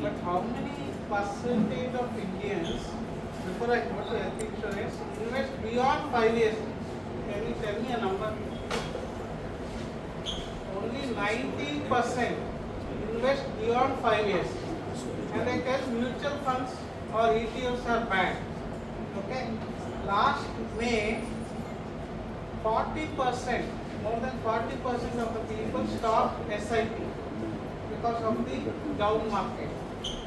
But how many percentage of Indians, before I go to health insurance, invest beyond 5 years? Can you tell me a number? Only 90% invest beyond 5 years. And I tell mutual funds or ETFs are bad. Okay? Last May, 40%, more than 40% of the people stopped SIP because of the down market.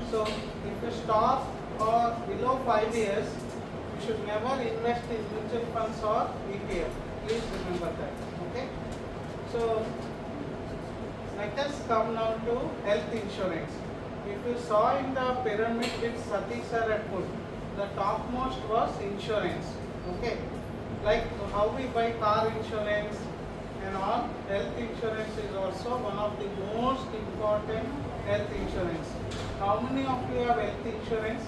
So if you stop or below 5 years, you should never invest in mutual funds or ETF. Please remember that. Okay? So let us come now to health insurance. If you saw in the pyramid which Satish sir had put, the topmost was insurance. Okay? Like how we buy car insurance and all, health insurance is also one of the most important health insurance. How many of you have health insurance?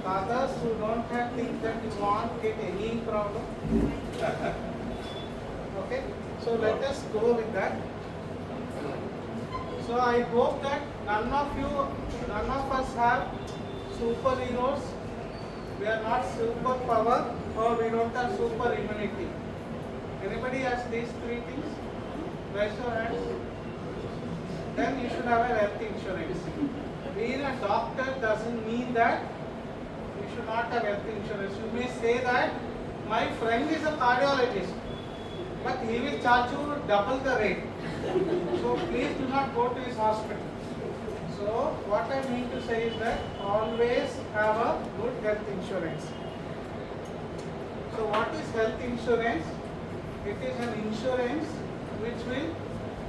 Others who don't have, think that you won't get any problem. Okay, so let us go with that. So I hope that none of us have superheroes. We are not superpower or we don't have super immunity. Anybody has these three things? Raise your hands. Then you should have a health insurance. Being a doctor doesn't mean that you should not have health insurance. You may say that my friend is a cardiologist, but he will charge you double the rate. So please do not go to his hospital. So what I mean to say is that always have a good health insurance. So what is health insurance? It is an insurance which will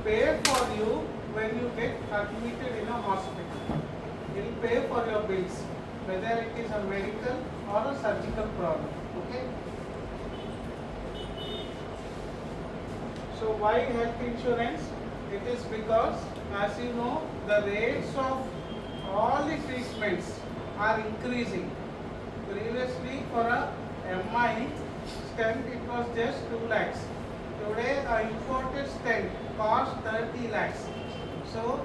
pay for you when you get admitted in a hospital. It will pay for your bills, whether it is a medical or a surgical problem. Okay? So why health insurance? It is because, as you know, the rates of all the treatments are increasing. Previously for a MI stent it was just 2 lakhs. Today a imported stent costs 30 lakhs. So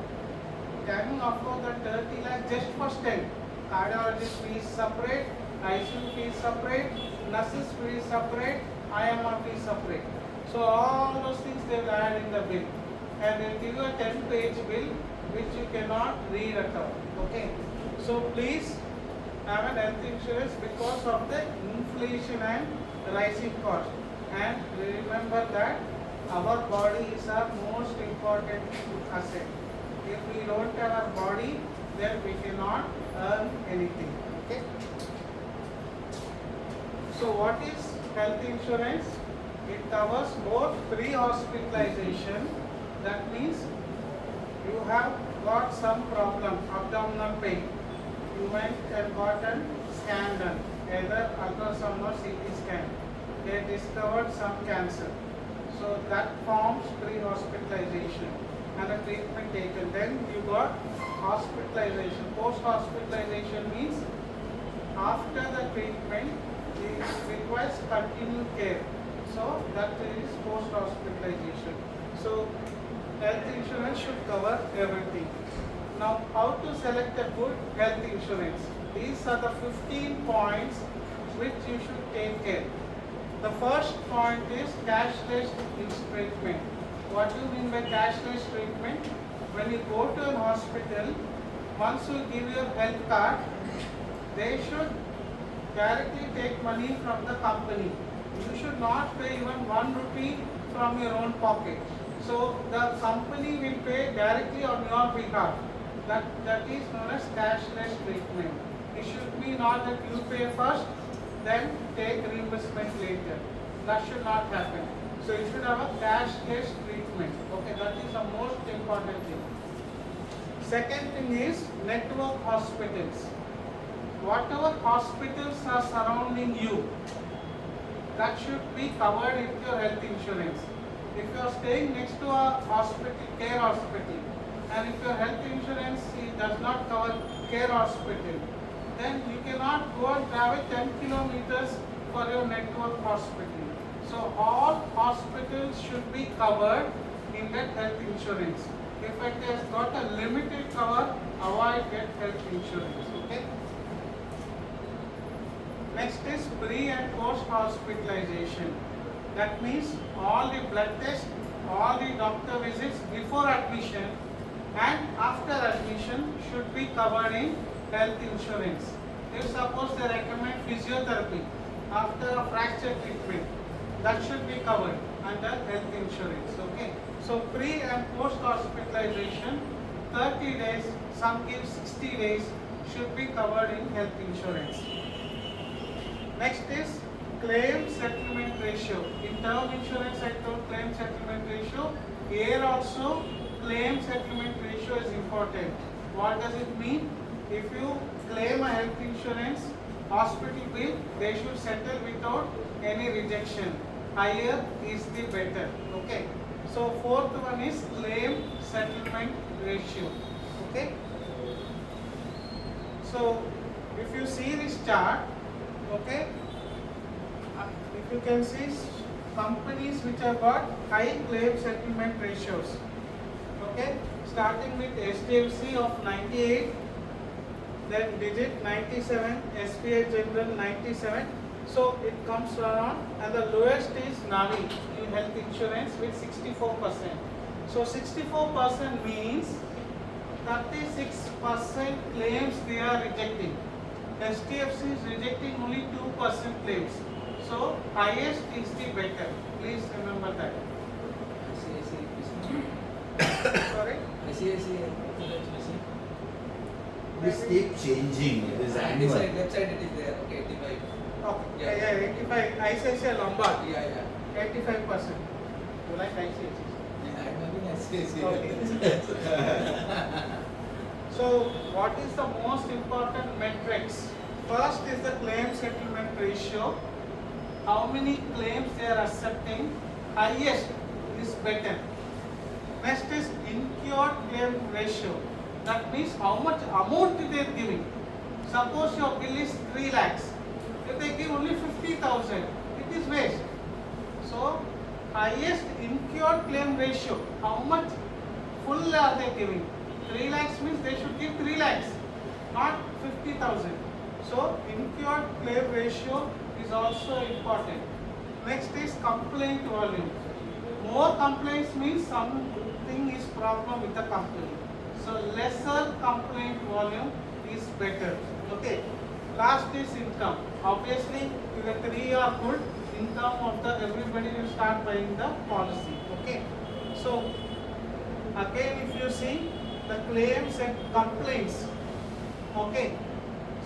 can you afford the 30 lakhs just for stent? Cardiologist fees separate, ICU fees separate, nurses fees separate, IMR fees separate. So all those things they will add in the bill. And they will give you a 10-page bill which you cannot read at all. Okay. So please have an health insurance because of the inflation and rising cost. And remember that our body is our most important asset. If we don't have our body, then we cannot earn anything. Okay. So what is health insurance? It covers both pre-hospitalization. That means you have got some problem, abdominal pain. You went and got a scan done, either ultrasound or CT scan. They discovered some cancer. So that forms pre-hospitalization and a treatment taken. Then you got hospitalization. Post-hospitalization means after the treatment it requires continued care. So that is post-hospitalization. So health insurance should cover everything. Now how to select a good health insurance? These are the 15 points which you should take care. The first point is cashless treatment. What do you mean by cashless treatment? When you go to a hospital, once you give your health card, they should directly take money from the company. You should not pay even 1 rupee from your own pocket. So the company will pay directly on your behalf. That is known as cashless treatment. It should be not that you pay first, then take reimbursement later. That should not happen. So you should have a cashless treatment. Okay, that is the most important thing. Second thing is network hospitals. Whatever hospitals are surrounding you, that should be covered with your health insurance. If you are staying next to a hospital, care hospital, and if your health insurance does not cover care hospital, then you cannot go and travel 10 kilometers for your network hospital. So all hospitals should be covered in that health insurance. If it has got a avoid get health insurance. Okay. Next is pre and post hospitalization. That means all the blood tests, all the doctor visits before admission and after admission should be covered in health insurance. If suppose they recommend physiotherapy after a fracture treatment, that should be covered under health insurance. Okay. So pre and post hospitalization, 30 days, some give 60 days, should be covered in health insurance. Next is claim settlement ratio. In term insurance I told claim settlement ratio. Here also claim settlement ratio is important. What does it mean? If you claim a health insurance hospital bill, they should settle without any rejection. Higher is the better. Okay. So fourth one is claim settlement ratio. Okay. So if you see this chart, okay, if you can see companies which have got high claim settlement ratios. Okay, starting with HDFC of 98, then Digit 97, SBI General 97. So it comes around, and the lowest is Navi in health insurance with 64%. So 64% means 36% claims they are rejecting. HDFC is rejecting only 2% claims. So highest is the better. Please remember that. Sorry? This keep changing. It is annual. Left side it is there. Okay, 85. Okay. Yeah, 85. ICICI Lombard. Yeah. 85%. You like ICICI? I'm having ICICI. Okay. So what is the most important metrics? First is the claim settlement ratio. How many claims they are accepting? Highest is better. Next is incurred claim ratio. That means how much amount they are giving. Suppose your bill is 3 lakhs. If they give only 50,000, it is waste. So highest incurred claim ratio. How much full are they giving? 3 lakhs means they should give 3 lakhs, not 50,000. So incurred claim ratio is also important. Next is complaint volume. More complaints means something is problem with the company. So lesser complaint volume is better. Okay. Last is income. Obviously, if the 3 are good, income of the everybody will start buying the policy. Okay. So again, if you see the claims and complaints. Okay.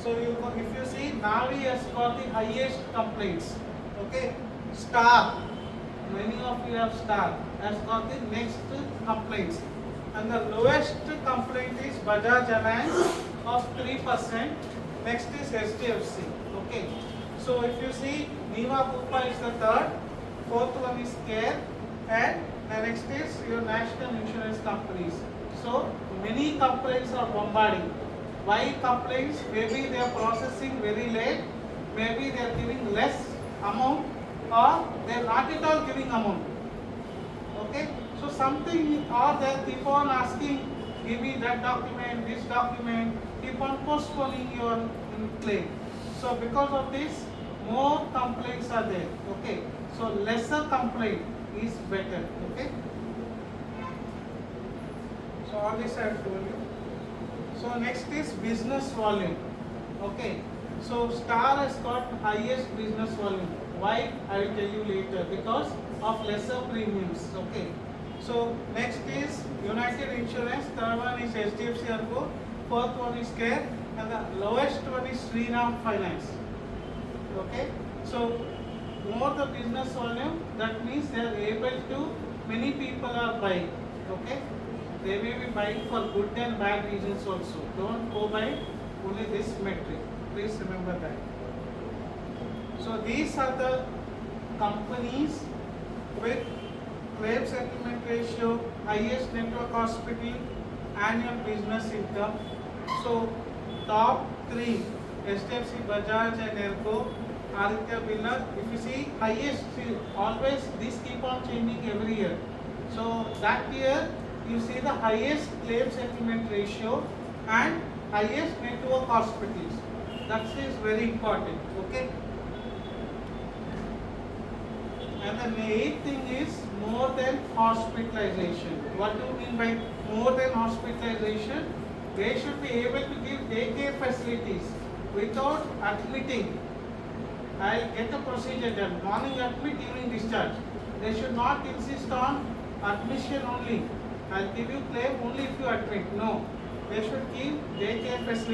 So if you see, Navi has got the highest complaints. Okay. Star, many of you have Star, has got the next complaints. And the lowest complaint is Bajaj Alliance of 3%. Next is HDFC. Okay. So if you see, Niva Bupa is the third. Fourth one is Care. And the next is your national insurance companies. So many complaints are bombarding. Why complaints? Maybe they are processing very late, maybe they are giving less amount, or they are not at all giving amount. Okay? So something, or they keep on asking, give me that document, this document, keep on postponing your claim. So because of this, more complaints are there. Okay? So lesser complaint is better. Okay? So all this I have told you. So next is business volume. Okay. So Star has got highest business volume. Why? I will tell you later. Because of lesser premiums. Okay. So next is United Insurance. Third one is HDFC Arco. Fourth one is Care. And the lowest one is Sriram Finance. Okay. So more the business volume, that means they are able to, many people are buying. Okay. They may be buying for good and bad reasons also. Don't go by only this metric. Please remember that. So these are the companies with claim settlement ratio, highest network hospital, annual business income. So top 3, HDFC, Bajaj and Ergo, Aditya Birla. If you see highest, always these keep on changing every year. So that year, you see the highest claim settlement ratio and highest network hospitals. That is very important. Okay. And the main thing is more than hospitalization. What do you mean by more than hospitalization? They should be able to give daycare facilities without admitting. I'll get a procedure done. Morning admit, evening discharge. They should not insist on admission only. I'll give you claim only if you admit. No. They should give daycare facilities.